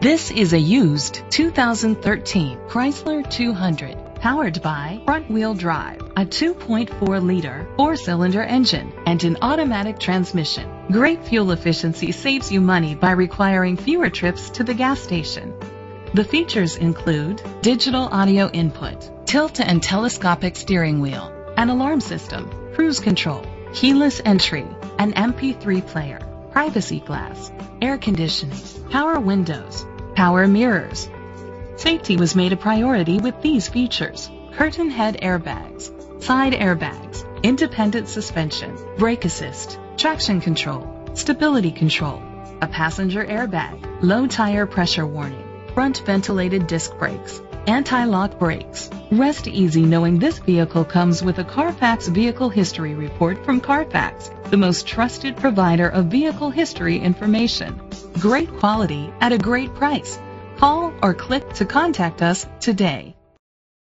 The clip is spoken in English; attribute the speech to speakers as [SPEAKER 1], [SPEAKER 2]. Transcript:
[SPEAKER 1] This is a used 2013 Chrysler 200, powered by front-wheel drive, a 2.4-liter four-cylinder engine, and an automatic transmission. Great fuel efficiency saves you money by requiring fewer trips to the gas station. The features include digital audio input, tilt and telescopic steering wheel, an alarm system, cruise control, keyless entry, an MP3 player, privacy glass, air conditioning, power windows, power mirrors. Safety was made a priority with these features: curtain head airbags, side airbags, independent suspension, brake assist, traction control, stability control, a passenger airbag, low tire pressure warning, front ventilated disc brakes, anti-lock brakes. Rest easy knowing this vehicle comes with a Carfax Vehicle History Report from Carfax, the most trusted provider of vehicle history information. Great quality at a great price. Call or click to contact us today.